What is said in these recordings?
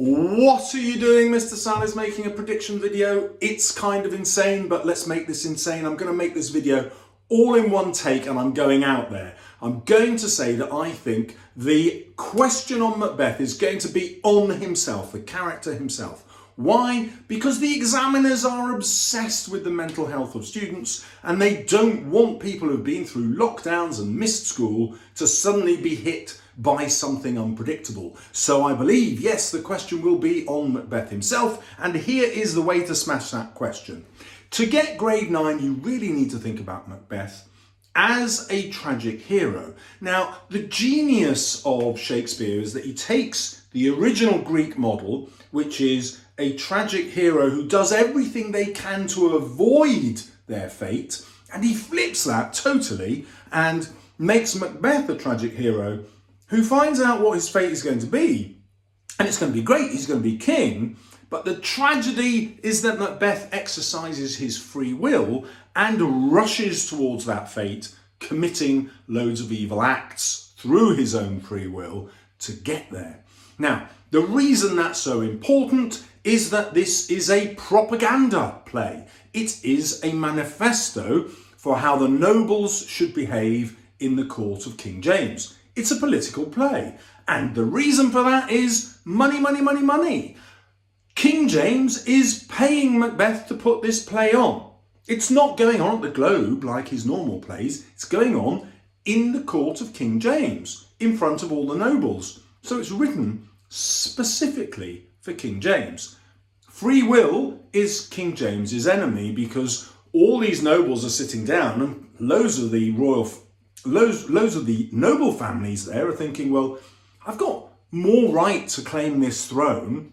What are you doing, Mr. Salles, making a prediction video? It's kind of insane, but let's make this insane. I'm going to make this video all in one take and I'm going out there. I'm going to say that I think the question on Macbeth is going to be on himself, the character himself. Why? Because the examiners are obsessed with the mental health of students and they don't want people who've been through lockdowns and missed school to suddenly be hit by something unpredictable. So I believe, yes, the question will be on Macbeth himself, and here is the way to smash that question. To get grade 9, you really need to think about Macbeth as a tragic hero. Now, the genius of Shakespeare is that he takes the original Greek model, which is a tragic hero who does everything they can to avoid their fate, and he flips that totally and makes Macbeth a tragic hero who finds out what his fate is going to be. And it's going to be great, he's going to be king, but the tragedy is that Macbeth exercises his free will and rushes towards that fate, committing loads of evil acts through his own free will to get there. Now, the reason that's so important is that this is a propaganda play. It is a manifesto for how the nobles should behave in the court of King James. It's a political play. And the reason for that is money, money, money, money. King James is paying Macbeth to put this play on. It's not going on at the Globe like his normal plays. It's going on in the court of King James, in front of all the nobles. So it's written specifically for King James. Free will is King James's enemy because all these nobles are sitting down and loads of the noble families there are thinking, well, I've got more right to claim this throne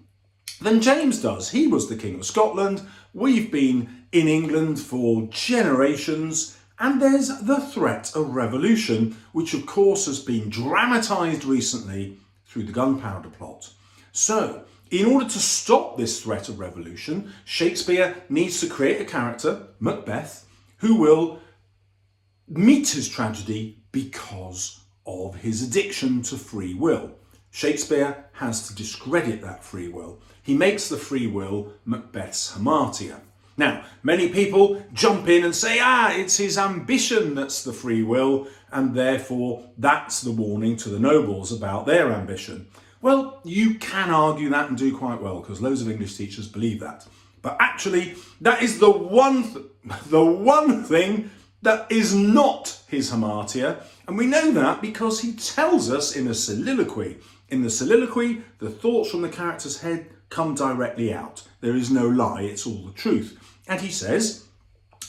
than James does. He was the King of Scotland. We've been in England for generations, and there's the threat of revolution, which of course has been dramatised recently through the gunpowder plot. So, in order to stop this threat of revolution, Shakespeare needs to create a character, Macbeth, who will meet his tragedy because of his addiction to free will. Shakespeare has to discredit that free will. He makes the free will Macbeth's Hamartia. Now, many people jump in and say, it's his ambition that's the free will, and therefore that's the warning to the nobles about their ambition. Well, you can argue that and do quite well, because loads of English teachers believe that. But actually, that is the one thing that is not his Hamartia, and we know that because he tells us in a soliloquy. In the soliloquy, the thoughts from the character's head come directly out. There is no lie, it's all the truth. And he says,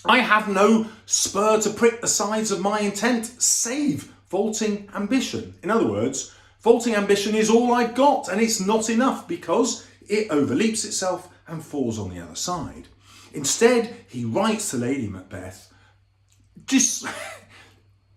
I have no spur to prick the sides of my intent, save vaulting ambition. In other words, vaulting ambition is all I've got, and it's not enough because it overleaps itself and falls on the other side. Instead, he writes to Lady Macbeth, just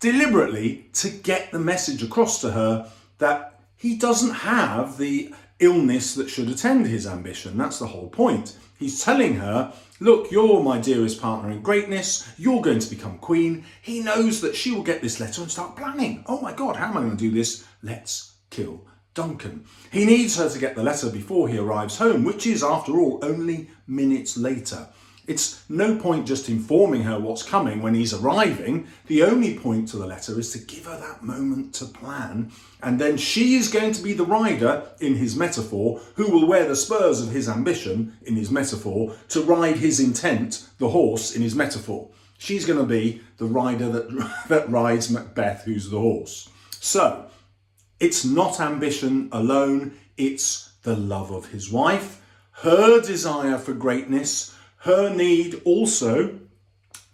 deliberately to get the message across to her that he doesn't have the illness that should attend his ambition. That's the whole point. He's telling her, look, you're my dearest partner in greatness. You're going to become queen. He knows that she will get this letter and start planning. Oh my God, how am I going to do this? Let's kill Duncan. He needs her to get the letter before he arrives home, which is, after all, only minutes later. It's no point just informing her what's coming when he's arriving. The only point to the letter is to give her that moment to plan, and then she is going to be the rider in his metaphor who will wear the spurs of his ambition in his metaphor to ride his intent, the horse, in his metaphor. She's going to be the rider that rides Macbeth, who's the horse. So, it's not ambition alone, it's the love of his wife, her desire for greatness, her need also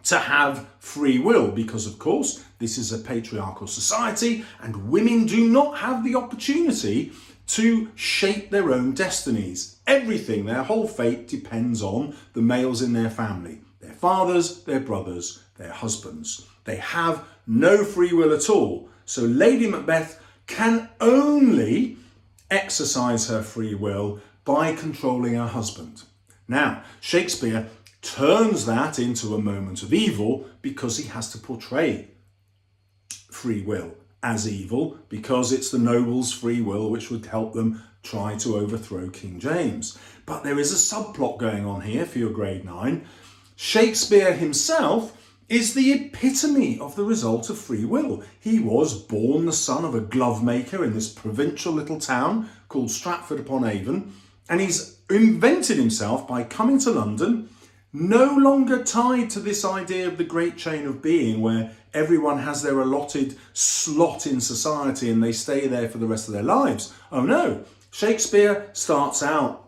to have free will, because of course this is a patriarchal society and women do not have the opportunity to shape their own destinies. Everything, their whole fate, depends on the males in their family. Their fathers, their brothers, their husbands. They have no free will at all. So Lady Macbeth can only exercise her free will by controlling her husband. Now, Shakespeare turns that into a moment of evil because he has to portray free will as evil because it's the nobles' free will which would help them try to overthrow King James. But there is a subplot going on here for your grade 9. Shakespeare himself is the epitome of the result of free will. He was born the son of a glove maker in this provincial little town called Stratford-upon-Avon, and he's invented himself by coming to London, no longer tied to this idea of the great chain of being where everyone has their allotted slot in society and they stay there for the rest of their lives. Oh no, Shakespeare starts out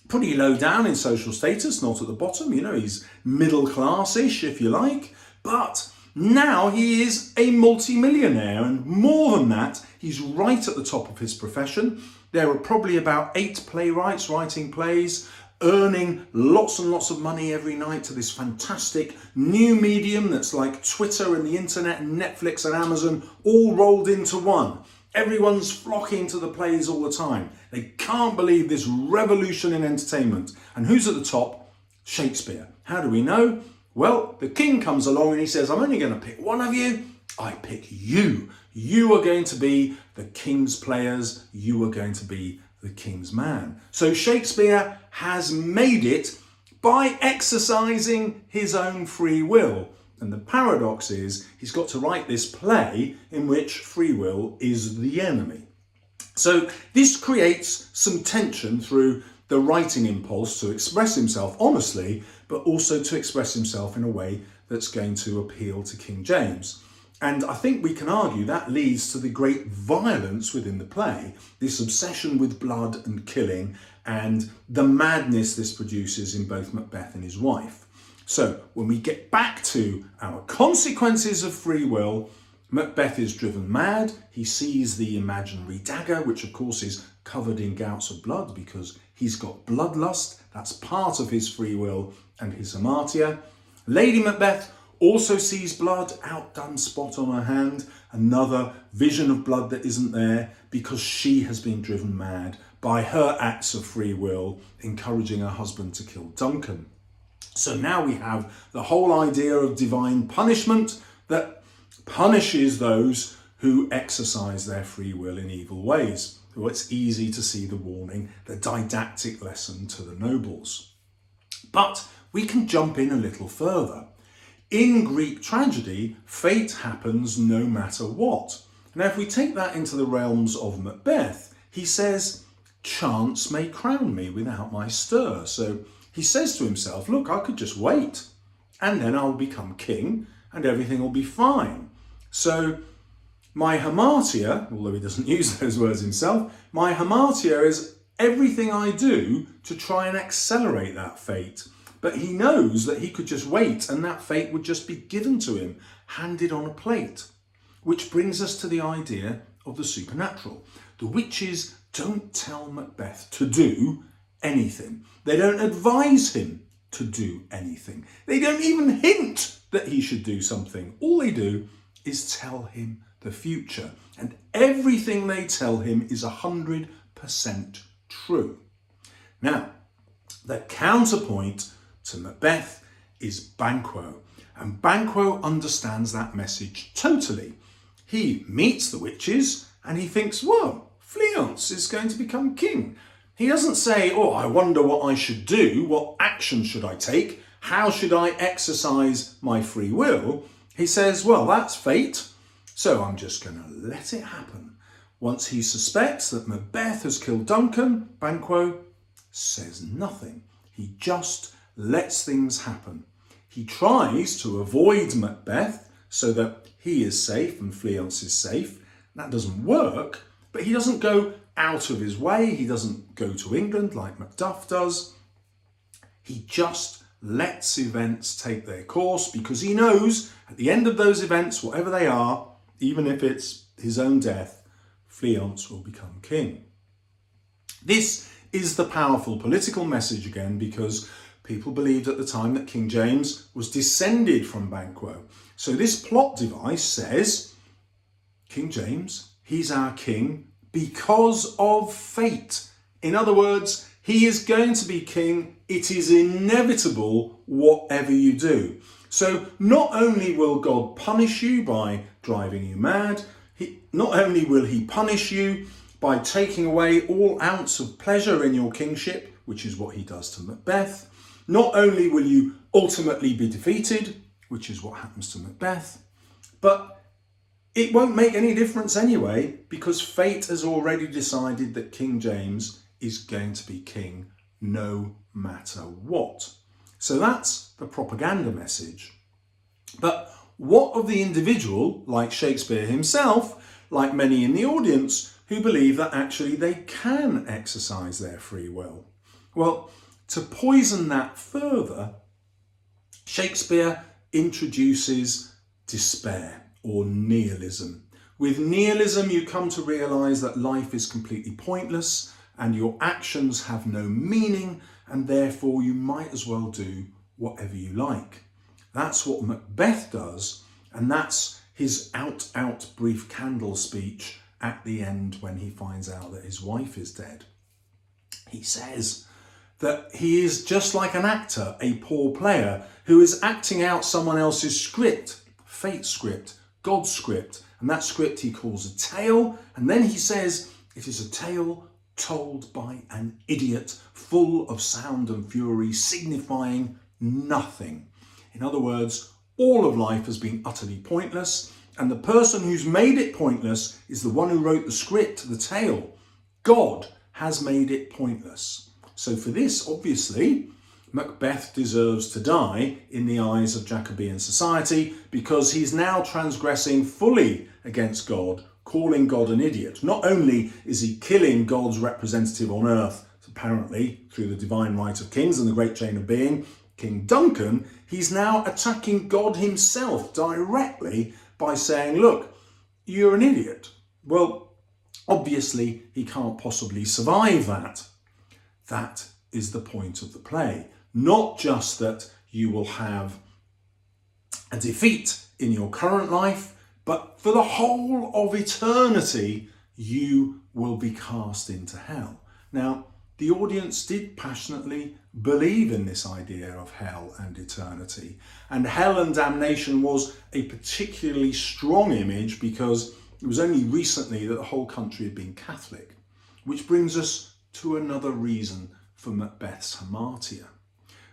pretty low down in social status, not at the bottom, he's middle class-ish if you like, but now he is a multi-millionaire, and more than that, he's right at the top of his profession. There are probably about 8 playwrights writing plays, earning lots and lots of money every night to this fantastic new medium that's like Twitter and the internet and Netflix and Amazon all rolled into one. Everyone's flocking to the plays all the time. They can't believe this revolution in entertainment. And who's at the top? Shakespeare. How do we know? Well, the king comes along and he says, I'm only going to pick one of you. I pick you. You are going to be the king's players. You are going to be the king's man. So Shakespeare has made it by exercising his own free will. And the paradox is he's got to write this play in which free will is the enemy. So this creates some tension through the writing impulse to express himself honestly, but also to express himself in a way that's going to appeal to King James. And I think we can argue that leads to the great violence within the play, this obsession with blood and killing, and the madness this produces in both Macbeth and his wife. So when we get back to our consequences of free will, Macbeth is driven mad. He sees the imaginary dagger, which of course is covered in gouts of blood because he's got bloodlust. That's part of his free will and his hamartia. Lady Macbeth also sees blood, outdone spot on her hand, another vision of blood that isn't there because she has been driven mad by her acts of free will, encouraging her husband to kill Duncan. So now we have the whole idea of divine punishment that punishes those who exercise their free will in evil ways. So it's easy to see the warning, the didactic lesson to the nobles. But we can jump in a little further. In Greek tragedy, fate happens no matter what. Now, if we take that into the realms of Macbeth, he says, chance may crown me without my stir. So he says to himself, look, I could just wait and then I'll become king and everything will be fine. So my hamartia, although he doesn't use those words himself, my hamartia is everything I do to try and accelerate that fate. But he knows that he could just wait and that fate would just be given to him, handed on a plate. Which brings us to the idea of the supernatural. The witches don't tell Macbeth to do anything. They don't advise him to do anything. They don't even hint that he should do something. All they do is tell him the future. And everything they tell him is 100% true. Now, the counterpoint to Macbeth is Banquo. And Banquo understands that message totally. He meets the witches and he thinks, whoa, Fleance is going to become king. He doesn't say, oh, I wonder what I should do. What action should I take? How should I exercise my free will? He says, well, that's fate. So I'm just going to let it happen. Once he suspects that Macbeth has killed Duncan, Banquo says nothing. He just lets things happen. He tries to avoid Macbeth so that he is safe and Fleance is safe. That doesn't work, but he doesn't go out of his way. He doesn't go to England like Macduff does. He just lets events take their course because he knows at the end of those events, whatever they are, even if it's his own death, Fleance will become king. This is the powerful political message again because people believed at the time that King James was descended from Banquo. So this plot device says, King James, he's our king because of fate. In other words, he is going to be king. It is inevitable whatever you do. So not only will God punish you by driving you mad, Not only will he punish you by taking away all ounce of pleasure in your kingship, which is what he does to Macbeth, not only will you ultimately be defeated, which is what happens to Macbeth, but it won't make any difference anyway, because fate has already decided that King James is going to be king no matter what. So that's the propaganda message. But what of the individual, like Shakespeare himself, like many in the audience, who believe that actually they can exercise their free will? Well, to poison that further, Shakespeare introduces despair, or nihilism. With nihilism, you come to realise that life is completely pointless and your actions have no meaning, and therefore you might as well do whatever you like. That's what Macbeth does, and that's his out brief candle speech at the end when he finds out that his wife is dead. He says that he is just like an actor, a poor player, who is acting out someone else's script, fate's script, God's script, and that script he calls a tale, and then he says it is a tale told by an idiot, full of sound and fury, signifying nothing. In other words, all of life has been utterly pointless, and the person who's made it pointless is the one who wrote the script, the tale. God has made it pointless. So for this, obviously, Macbeth deserves to die in the eyes of Jacobean society, because he's now transgressing fully against God, calling God an idiot. Not only is he killing God's representative on earth, apparently through the divine right of kings and the great chain of being, King Duncan, he's now attacking God himself directly by saying, look, you're an idiot. Well, obviously he can't possibly survive that. That is the point of the play. Not just that you will have a defeat in your current life, but for the whole of eternity, you will be cast into hell. Now, the audience did passionately believe in this idea of hell and eternity. And hell and damnation was a particularly strong image because it was only recently that the whole country had been Catholic. Which brings us to another reason for Macbeth's Hamartia.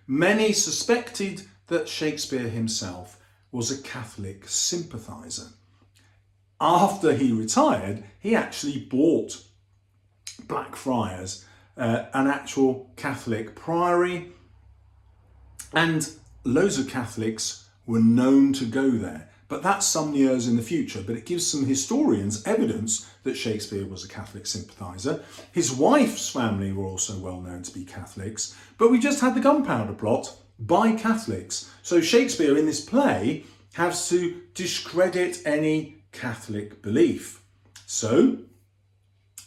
Many suspected that Shakespeare himself was a Catholic sympathiser. After he retired, he actually bought Blackfriars, an actual Catholic priory, and loads of Catholics were known to go there. But that's some years in the future, but it gives some historians evidence that Shakespeare was a Catholic sympathiser. His wife's family were also well known to be Catholics, but we just had the Gunpowder Plot by Catholics. So Shakespeare in this play has to discredit any Catholic belief. So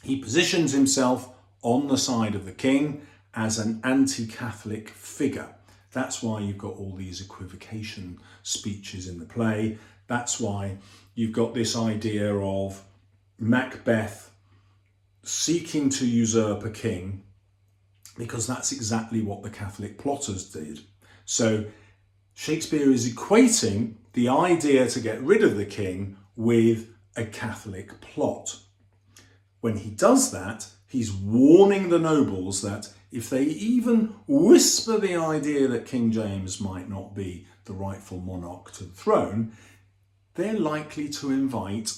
he positions himself on the side of the king as an anti-Catholic figure. That's why you've got all these equivocation speeches in the play. That's why you've got this idea of Macbeth seeking to usurp a king, because that's exactly what the Catholic plotters did. So Shakespeare is equating the idea to get rid of the king with a Catholic plot. When he does that, he's warning the nobles that if they even whisper the idea that King James might not be the rightful monarch to the throne, they're likely to invite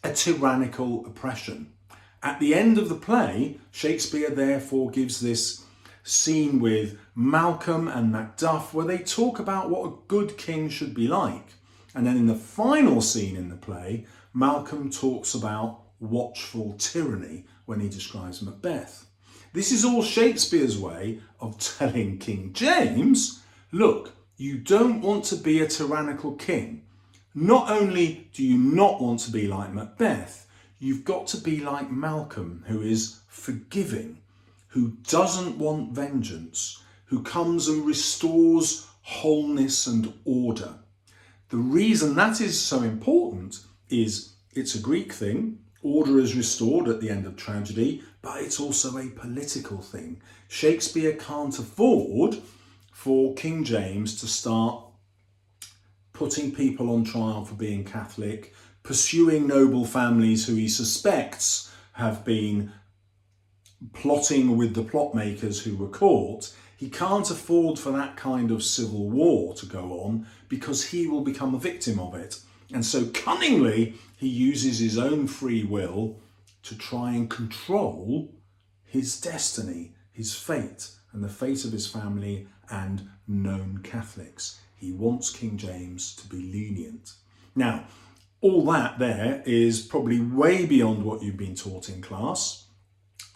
a tyrannical oppression. At the end of the play, Shakespeare therefore gives this scene with Malcolm and Macduff where they talk about what a good king should be like. And then in the final scene in the play, Malcolm talks about watchful tyranny when he describes Macbeth. This is all Shakespeare's way of telling King James, look, you don't want to be a tyrannical king. Not only do you not want to be like Macbeth, you've got to be like Malcolm, who is forgiving, who doesn't want vengeance, who comes and restores wholeness and order. The reason that is so important is it's a Greek thing. Order is restored at the end of tragedy, but it's also a political thing. Shakespeare can't afford for King James to start putting people on trial for being Catholic, pursuing noble families who he suspects have been plotting with the plot makers who were caught. He can't afford for that kind of civil war to go on because he will become a victim of it. And so cunningly, he uses his own free will to try and control his destiny, his fate, and the fate of his family and known Catholics. He wants King James to be lenient. Now, all that there is probably way beyond what you've been taught in class.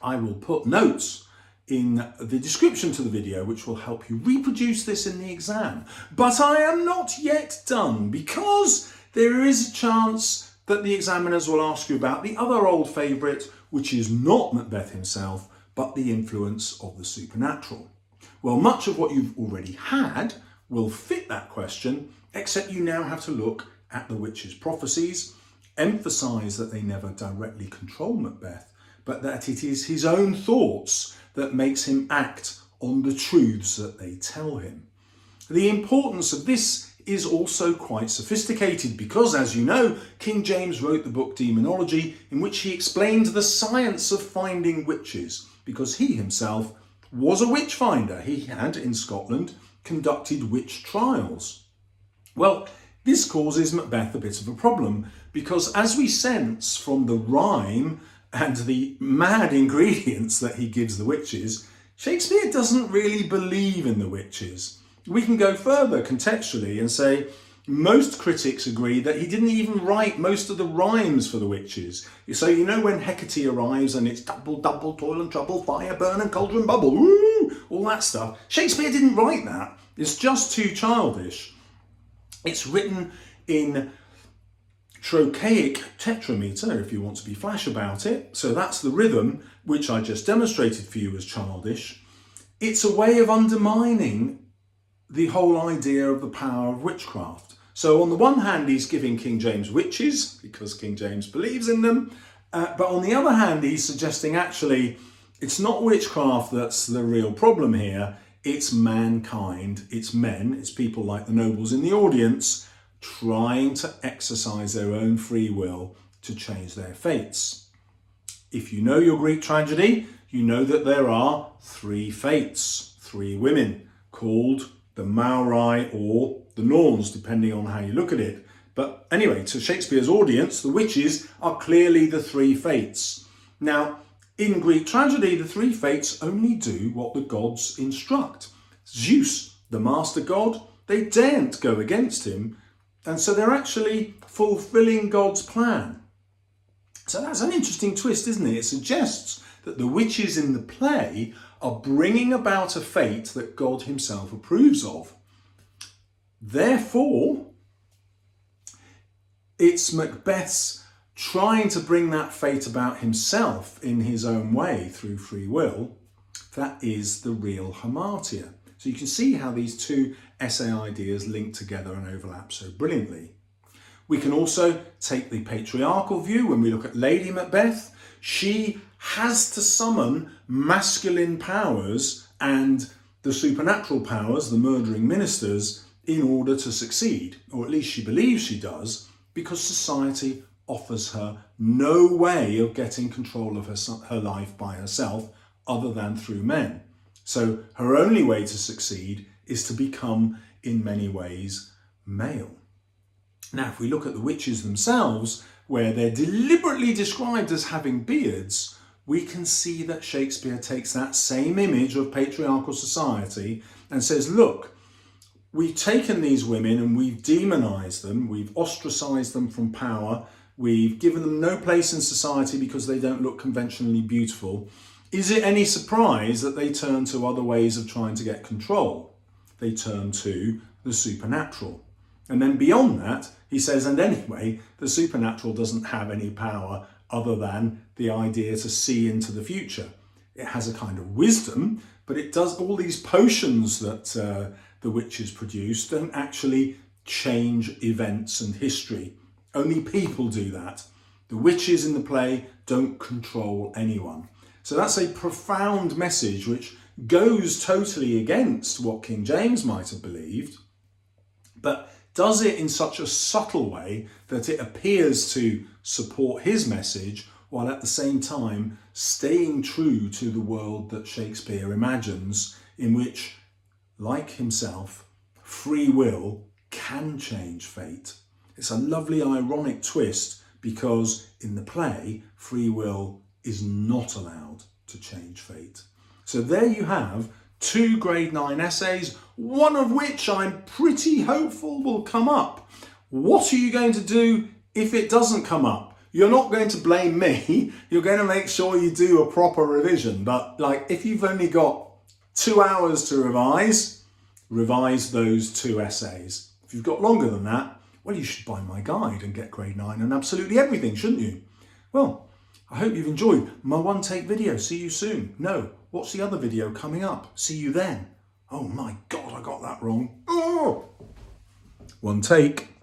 I will put notes in the description to the video which will help you reproduce this in the exam. But I am not yet done, because there is a chance that the examiners will ask you about the other old favourite, which is not Macbeth himself, but the influence of the supernatural. Well, much of what you've already had will fit that question, except you now have to look at the witches' prophecies, emphasise that they never directly control Macbeth, but that it is his own thoughts that makes him act on the truths that they tell him. The importance of this is also quite sophisticated because, as you know, King James wrote the book Demonology, in which he explained the science of finding witches, because he himself was a witch finder. He had, in Scotland, conducted witch trials. Well, this causes Macbeth a bit of a problem, because as we sense from the rhyme and the mad ingredients that he gives the witches, Shakespeare doesn't really believe in the witches. We can go further contextually and say most critics agree that he didn't even write most of the rhymes for the witches. So you know when Hecate arrives and it's double, double, toil and trouble, fire, burn and cauldron bubble, woo, all that stuff. Shakespeare didn't write that. It's just too childish. It's written in trochaic tetrameter, if you want to be flash about it. So that's the rhythm, which I just demonstrated for you as childish. It's a way of undermining the whole idea of the power of witchcraft. So on the one hand, he's giving King James witches, because King James believes in them. But on the other hand, he's suggesting actually, it's not witchcraft that's the real problem here. It's mankind, it's men, it's people like the nobles in the audience trying to exercise their own free will to change their fates. If you know your Greek tragedy, you know that there are three fates, three women, called the Maori or the Norns, depending on how you look at it. But anyway, to Shakespeare's audience, the witches are clearly the three fates. Now, in Greek tragedy, the three fates only do what the gods instruct. Zeus, the master god, they daren't go against him, and so they're actually fulfilling God's plan. So that's an interesting twist, isn't it? It suggests that the witches in the play are bringing about a fate that God himself approves of. Therefore, it's Macbeth's trying to bring that fate about himself in his own way through free will. That is the real Hamartia. So you can see how these two essay ideas link together and overlap so brilliantly. We can also take the patriarchal view when we look at Lady Macbeth. She has to summon masculine powers and the supernatural powers, the murdering ministers, in order to succeed, or at least she believes she does, because society offers her no way of getting control of her life by herself other than through men. So her only way to succeed is to become, in many ways, male. Now, if we look at the witches themselves, where they're deliberately described as having beards, we can see that Shakespeare takes that same image of patriarchal society and says, look, we've taken these women and we've demonized them, we've ostracized them from power, we've given them no place in society because they don't look conventionally beautiful. Is it any surprise that they turn to other ways of trying to get control? They turn to the supernatural. And then beyond that, he says, and anyway, the supernatural doesn't have any power other than the idea to see into the future. It has a kind of wisdom, but it does all these potions that the witches produce don't actually change events and history. Only people do that. The witches in the play don't control anyone. So that's a profound message which goes totally against what King James might have believed, but does it in such a subtle way that it appears to support his message, while at the same time staying true to the world that Shakespeare imagines, in which, like himself, free will can change fate. It's a lovely ironic twist, because in the play, free will is not allowed to change fate. So there you have 2 grade 9 essays, one of which I'm pretty hopeful will come up. What are you going to do if it doesn't come up? You're not going to blame me. You're going to make sure you do a proper revision. But like, if you've only got 2 hours to revise those 2 essays. If you've got longer than that, well, you should buy my guide and get grade 9 and absolutely everything, shouldn't you? Well, I hope you've enjoyed my one take video. See you soon. No, what's the other video coming up? See you then. Oh my God, I got that wrong. Oh! One take.